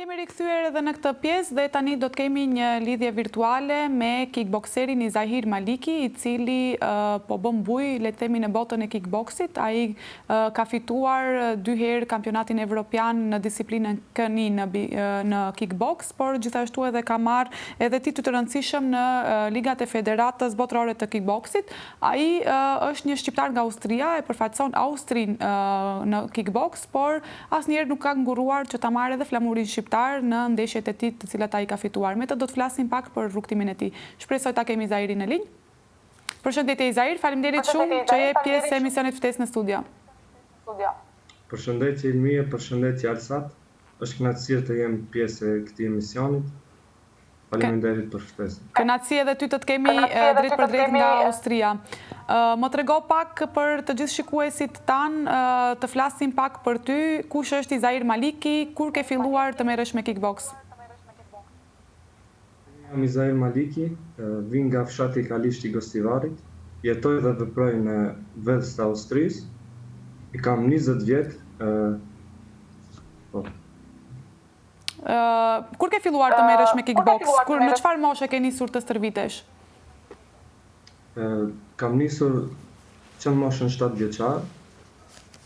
Kemi rikthyer edhe në këtë pjesë dhe tani do të kemi një lidhje virtuale me kickbokserin Izahir Maliki, i cili po bën bujë, le të themi, në botën e kickboksit. Ai ka fituar 2 herë kampionatin evropian në disiplinën këni në kickboks, por gjithashtu edhe ka marrë edhe titull të rëndësishëm në ligat e federatës botërore të kickboksit. Ai është një shqiptar nga Austria, e përfaqëson Austrinë në kickboks, por asnjëherë nuk ka nguruar që ta marrë edhe flamurin shqiptar në ndeshjet e tij të cilat ai ka fituar. Me të do të flasim pak për rrugtimin e tij. Shpresoj ta kemi Izahirin në linjë. Përshëndetje Izahir, faleminderit shumë që je pjesë e emisionit Ftesë në studio. Përshëndetje Ilmije, përshëndetje Alsat. Është kënaqësi të jem pjesë e këtij emisioni. Faleminderit për ftesën. Kënaqësi edhe ty të të kemi drejt për drejt nga Austria. Më trego pak për të gjithë shikuesit tanë, të flasim pak për ty, kush është Izahir Maliki, kur ke filluar të merresh me kickboks? Jam Izahir Maliki, vin nga fshati Kalisht i Gostivarit, jetoj dhe veproj në Velst të Austrisë, i kam 20 vjet. Kur ke filluar të merresh me kickboks? Në çfarë moshe ke nisur të stërvitesh? Kam nisur që në moshën 7 vjeçar.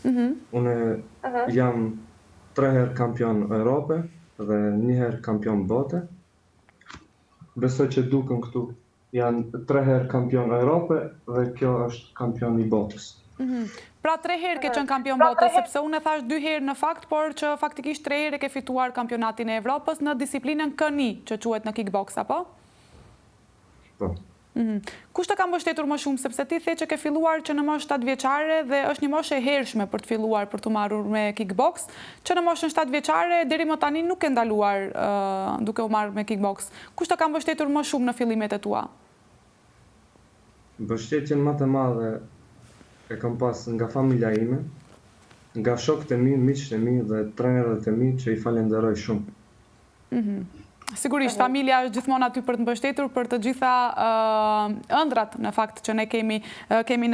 Unë jam 3 herë kampion Europe dhe 1 herë kampion bote. Besoj që duken këtu. Janë 3 herë kampion Europe dhe kjo është kampion i botës. Pra 3 herë ke qenë kampion bote, sepse unë e thash 2 herë në fakt, por që faktikisht 3 herë ke fituar kampionatin e Evropës në disiplinën këni, që quhet në kickboks, apo? Po. Kush të ka mbështetur më shumë, sepse ti the që ke filluar që në moshë 7 vjeçare dhe është një moshë e hershme për të filluar për të marrur me kickboks, që në moshën 7 vjeçare deri më tani nuk ke ndaluar duke u marrë me kickboks. Kush të ka mbështetur më shumë në fillimet e tua? Mbështetjen më të madhe e kam pas nga familja ime, nga shokët e mi, miqtë e mi dhe trenerët e mi, që i falenderoj shumë. Sigurisht, familja është gjithmonë aty për të mbështetur për të gjitha ëndrat në fakt që ne kemi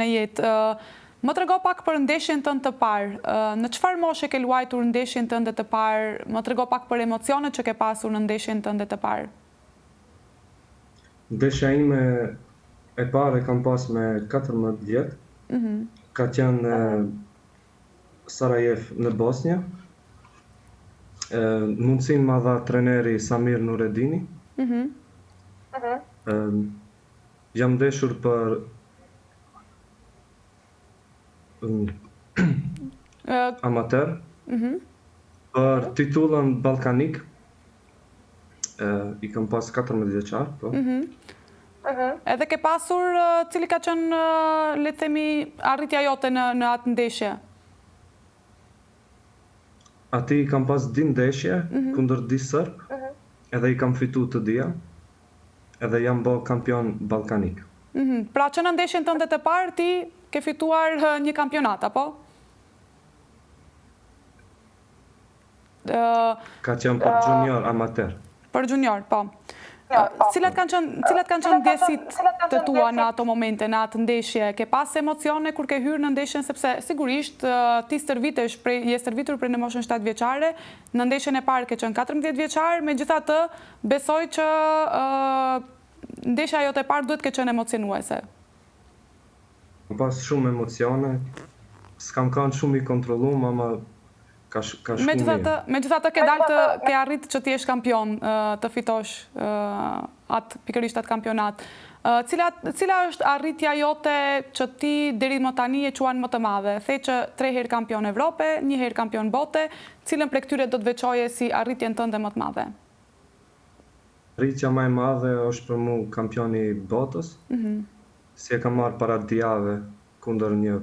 në jetë. Më trego pak për ndeshjen tënde të parë. Në çfarë moshe ke luajtur ndeshjen tënde të parë? Më trego pak për emocionet që ke pasur në ndeshjen tënde të parë. Ndeshja ime e parë kam pas me 14 vjet. Ka qenë në Sarajev në Bosnjë. Mundësin ma dha treneri Samir Nuredini. Jam ndeshur për amater, për titullën Ballkanik. I kam pas 14 vjeçar, po. Edhe ke pasur cili ka qenë, le të themi, arritja jote në atë ndeshje? Ati i kam pas di ndeshje kundër di sërp, edhe i kam fitu të dia, edhe jam bë kampion ballkanik. Pra që në ndeshjen tënde të parë ti ke fituar një kampionat, apo? Ka qenë për junior amater. Për junior, po. Cilat kanë qenë ndjesit të tua në ato momente, në atë ndeshje? Ke pas emocione kur ke hyrë në ndeshjen, sepse sigurisht ti je stërvitur prej në moshën 7 vjeçare, në ndeshjen e parë ke qenë 14 vjeçar, megjithatë besoj që ndeshja jote e parë duhet ke qenë emocionuese. Kam pas shumë emocione, s'kam kanë shumë i kontrolluar, ama Megjithatë ke arrit që ti jesh kampion të fitosh pikërisht atë kampionat. Cila është arritja jote që ti deri më tani e quan më të madhe? The që 3 herë kampion Evrope, 1 herë kampion bote, cilën prej këtyre do të veçoje si arritjen tënde më të madhe? Arritja më e madhe është për mu kampioni botës. Si e kam marrë para dijave kundër një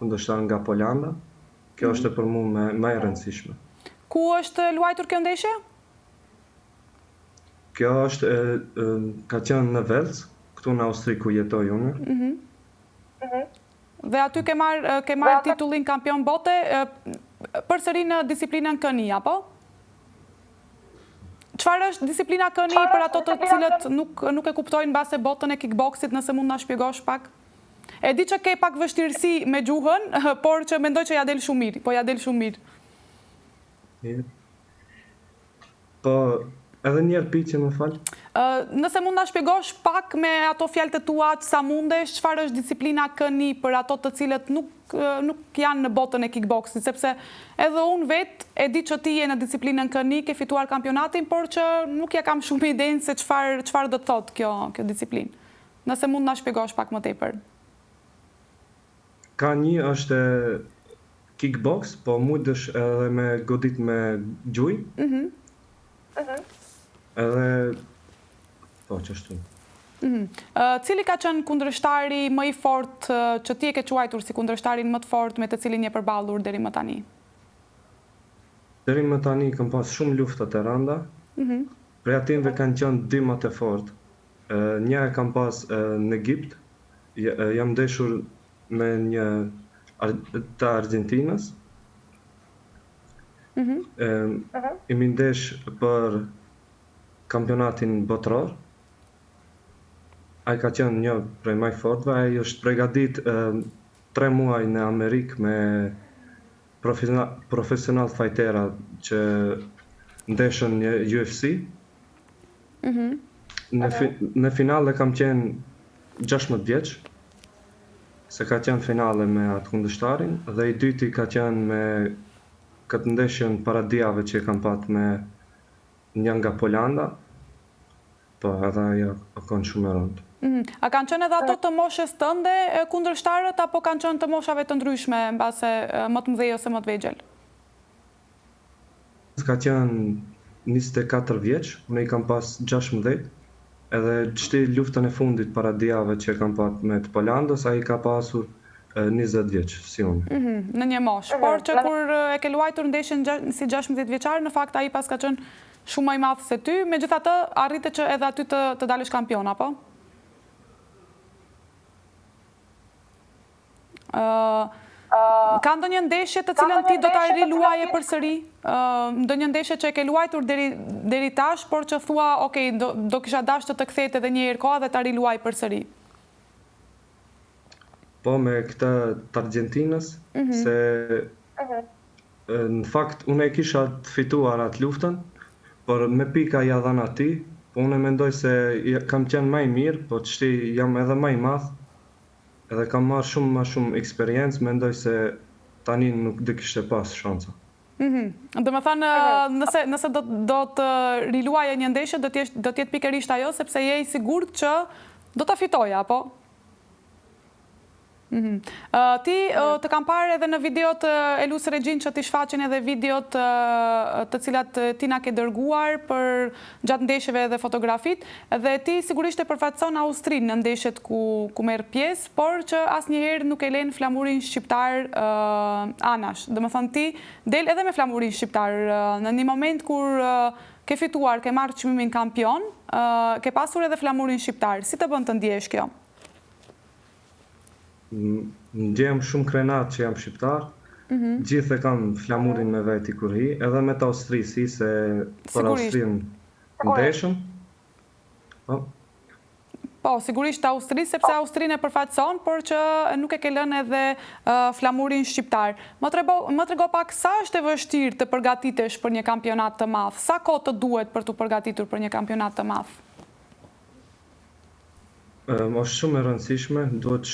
kundërshtar nga Polanda. Kjo është për mu më e rëndësishme. Ku është luajtur kjo ndeshje? Kjo është ka qenë në Velst, këtu në Austri ku jetoj unë. Dhe aty ke marrë titullin kampion bote, përsëri në disiplinën këni, apo? Çfarë është disiplina këni për ato të cilët nuk e kuptojnë mbase botën e kickboksit, nëse mund na shpjegosh pak? E di që ke pak vështirësi me gjuhën, por që mendoj që ja del shumë mirë, po ja del shumë mirë. Po, edhe njerë pyetje më falë. Nëse mund na shpjegosh pak me ato fjalët e tua sa mundesh, çfarë është disiplina këni për ato të cilët nuk janë në botën e kickboxit, sepse edhe unë vetë e di që ti je në disiplinën këni, ke fituar kampionatin, por që nuk ja kam shumë idenë se çfarë do të thotë kjo disiplinë. Nëse mund na shpjegosh pak më tepër. Ka një është kickbox, po mundesh edhe me godit me gjuj. Edhe po çështu. Cili ka qenë kundërshtari më i fortë që ti e ke quajtur si kundërshtarin më të fortë me të cilin je përballur deri më tani? Deri më tani kam pas shumë lufta të rënda. Prej atyre kanë qenë dy më të fortë. Një e kam pas në Egjipt. Jam ndeshur me një të Argentinës. Imi ndesh për kampionatin botëror. Ai ka qenë një prej më fortëve, ai është përgatit 3 muaj në Amerikë me profesional fightera që ndeshën një UFC. Në finale kam qenë 16 vjeç, se ka qenë finale me atë kundërshtarin, dhe i dyti ka qenë me këtë ndeshjen para dijave që kam pat me një nga Polanda, po edhe ajo kanë shumë e rëndë. A kanë qenë edhe ato të moshës tënde kundërshtarët, apo kanë qenë të moshave të ndryshme, mbase më të mëdhej ose më të vegjël? Ka qenë 24 vjeç, unë i kam pas 16, edhe çti luftën e fundit para dijave që kam pat me të Polandës, ai ka pasur 20 vjeç, si unë. Në një moshë, por që kur e ke luajtur ndeshjen si 16 vjeçar, në fakt ai pas ka qenë shumë më i madh se ty, megjithatë arrite që edhe aty të dalësh kampion, apo? Ka ndonjë ndeshje të cilën ti do ta riluaje përsëri? Ndonjë ndeshje që e ke luajtur deri tash, por që thua, okay, do kisha dashur të kthehet edhe një herë koha dhe ta riluaj përsëri? Po, me këtë të Argentinës, se në fakt unë e kisha të fituar atë luftën, por me pika ja dhanë atij, po unë mendoj se kam qenë më i mirë, po çti jam edhe më i madh, edhe kam marrë shumë eksperiencë, mendoj se tani nuk do kishte pas shansa. Do të thënë, nëse do të riluaje një ndeshje, do të jetë pikërisht ajo, sepse je i sigurt që do ta fitoja, apo? Ti të kam parë edhe në videot e Lus Regjin që ti shfaqin edhe videot të cilat ti na ke dërguar për gjatë ndeshjeve dhe fotografit, dhe ti sigurisht e përfaqëson Austrinë në ndeshjet ku merr pjesë, por që asnjëherë nuk e len flamurin shqiptar anash. Domethënë ti del edhe me flamurin shqiptar në një moment kur ke fituar, ke marrë çmimin kampion, ke pasur edhe flamurin shqiptar. Si të bën të ndjesh kjo? Ndjem shumë krenat që jam shqiptar, gjithë e kam flamurin me veti kur hi, edhe me të Austrisi, se për Austrinë ndeshëm. Po, sigurisht Austri, sepse Austrinë e përfaqëson, por që nuk e ke lënë edhe flamurin shqiptar. Më trego pak sa është e vështirë të përgatitesh për një kampionat të madh? Sa kohë të duhet për të përgatitur për një kampionat të madh? Është shumë e rëndësishme, duhet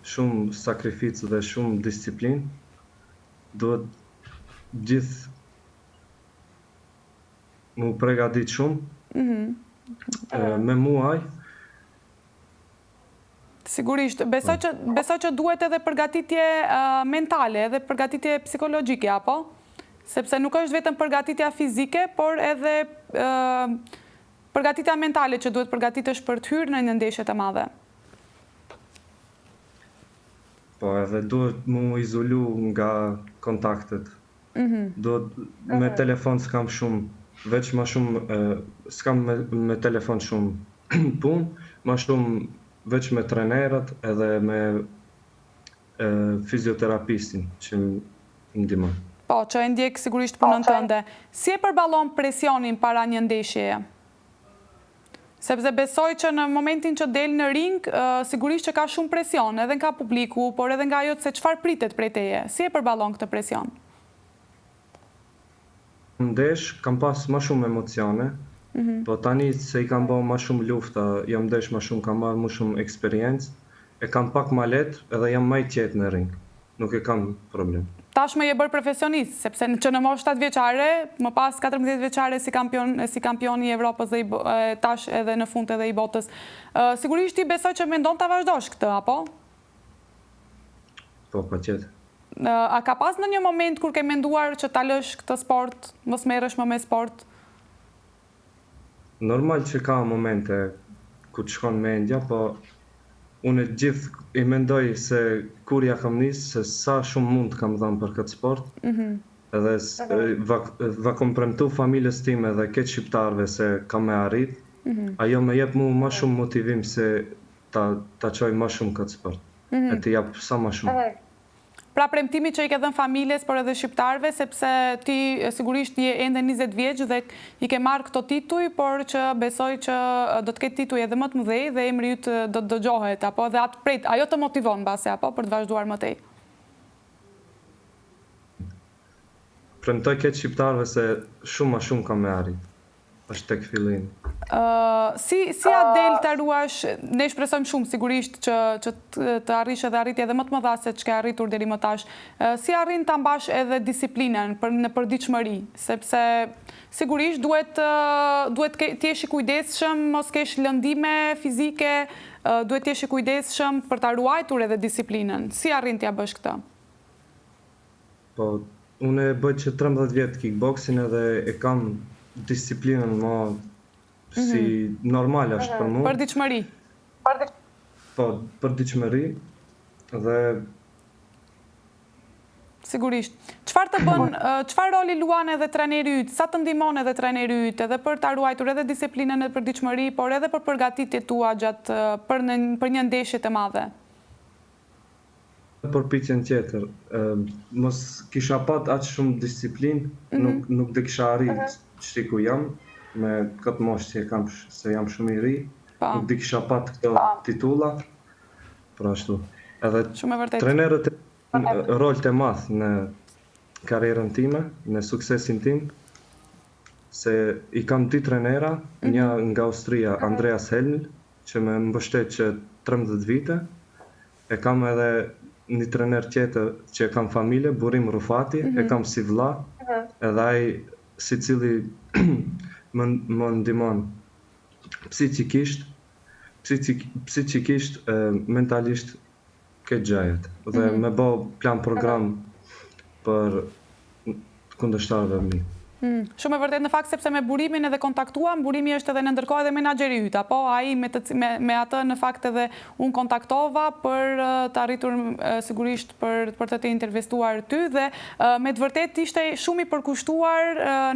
shumë sakrificë dhe shumë disiplinë. Duhet gjithë mu përgatit shumë, me muaj. Sigurisht, besoj që duhet edhe përgatitje mentale, edhe përgatitje psikologjike, apo? Sepse nuk është vetëm përgatitja fizike, por edhe përgatitja mentale që duhet përgatitesh për të hyrë në një ndeshje të madhe. Po, edhe duhet mu izolu nga kontaktet. Duhet me telefon s'kam shumë, veç ma shumë, s'kam me telefon shumë punë, ma shumë veç me trenerët edhe me fizioterapistin që më ndihmon. Po, që e ndjek sigurisht punën tënde. Si e përballon presionin para një ndeshjeje? Sepse besoj që në momentin që del në ring, sigurisht që ka shumë presion, edhe nga publiku, por edhe nga ajo se çfarë pritet prej teje. Si e përballon këtë presion? Ndesh, kam pas ma shumë emocione, po tani se i kam bërë ma shumë lufta, jam ndesh ma shumë, kam marrë ma shumë eksperiencë, e kam pak ma letë edhe jam ma i qetë në ring. Nuk e kam problem. Tashmë je bërë profesionist, sepse që në moshë 7 vjeçare, më pas 14 vjeçare si kampion i Evropës dhe tash edhe në fund edhe i botës. Sigurisht i besoj që mendon ta vazhdosh këtë, apo? Po, pa qetë. A ka pas në një moment kur ke menduar që ta lësh këtë sport, mos merresh më me sport? Normal që ka momente ku të shkon mendja, po unë gjithë i mendoj se kur ja kam nisë, se sa shumë mund kam dhënë për këtë sport, edhe va kom premtu familjes time dhe këtë shqiptarve se kam me arrit, ajo me jep mu ma shumë motivim se ta qoj ma shumë këtë sport, e të jap sa ma shumë. Pra premtimi që i ke dhënë familjes, por edhe shqiptarve, sepse ti sigurisht je ende 20 vjeç dhe i ke marrë këto tituj, por që besoj që do të ketë tituj edhe më të mëdhej dhe emri yt do të dëgjohet, apo dhe atë pret, ajo të motivon mbase apo për të vazhduar më tej. Premtoj këtë shqiptarve se shumë ma shumë kam me arrit. Është tek fillimi. Si Adel të ruash, ne shpresojmë shumë sigurisht që të arrish edhe arritje edhe më të mëdha se ç'ke arritur deri më tash. Si arrin ta mbash edhe disiplinën në përditshmëri, sepse sigurisht duhet të jesh i kujdesshëm, mos kesh lëndime fizike, duhet të jesh i kujdesshëm për ta ruajtur edhe disiplinën. Si arrin t'ja bësh këtë? Po, unë e bëj që 13 vjet kickboxing edhe e kam disiplinën më si normal është për mu. Përditshmëri. Po, përditshmëri dhe sigurisht. Çfarë roli luan edhe trajneri yt? Sa të ndihmon edhe trajneri yt edhe për ta ruajtur edhe disiplinën e përditshmëri, por edhe për përgatitjet tua gjatë për një ndeshje të madhe? Përpiqjen tjetër, mos kisha pat aq shumë disiplinë, nuk dhe kisha arrit çti ku jam, me këtë moshë se jam shumë i ri, nuk dhe kisha pat këto titulla, për ashtu. Edhe trenerët rol të madh në karrierën time, në suksesin tim, se i kam 2 trenera, një nga Austria, Andreas Helml, që më mbështet që 13 vite, e kam edhe një trener tjetër që e kam familje, Burim Rufati, e kam si vlla, edhe ai si cili më ndihmon psikikisht, mentalisht këtë gjajet. Dhe me bë plan program për kundërshtarëve mi. Shumë e vërtet në fakt sepse me Burimin edhe kontaktuam, Burimi është edhe në ndërkohë edhe menaxheri yt, apo ai me atë në fakt edhe unë kontaktova për të arritur sigurisht për të intervistuar ty dhe me të vërtet ishte shumë i përkushtuar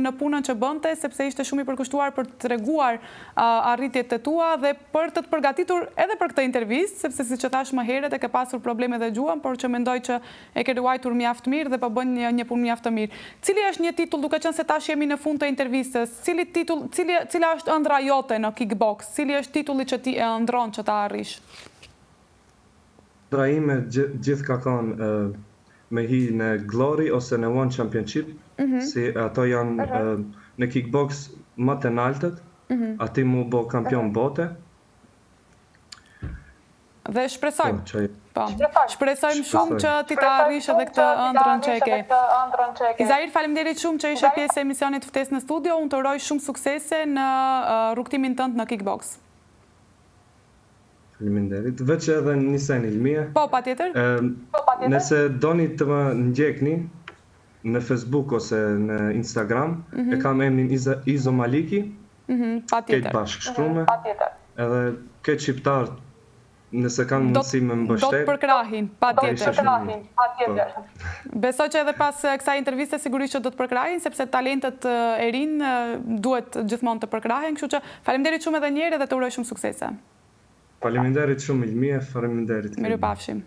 në punën që bënte, sepse ishte shumë i përkushtuar për të treguar arritjet e tua dhe për të përgatitur edhe për këtë intervistë, sepse siç e thash më herët e ke pasur probleme dhe gjuhën, por që mendoj që e ke ruajtur mjaft mirë dhe po bën një punë mjaft të mirë. Cili është një titull, duke qenë se tash jemi në fund të intervistës, cila është ëndra jote në kickbox? Cili është titulli që ti e ëndron që ta arrish? Ëndra ime gjithë ka qenë me hi në Glory ose në One Championship, si ato janë në kickbox më të lartët, ati mu bo kampion bote. Dhe shpresojmë. Shpresojmë shumë që ti ta arrish edhe këtë ëndrën që e ke. Izair, faleminderit shumë që ishe pjesë e emisionit Ftesë në studio. Unë të uroj shumë suksese në rrugtimin tënd në kickbox. Faleminderit. Veç edhe një sen Ilmia. Po, patjetër. Nëse doni të më ndjekni në Facebook ose në Instagram, e kam emrin Izo Maliki. Këtë bashkë shkrume. Edhe këtë shqiptar nëse kanë mundësi me mbështet. Do të përkrahin, patjetër. Besoj që edhe pas kësaj interviste sigurisht që do të përkrahin, sepse talentet e rinë duhet gjithmonë të përkrahen, kështu që faleminderit shumë edhe një herë dhe të uroj shumë suksese. Faleminderit shumë Ilmia, faleminderit. Mirupafshim.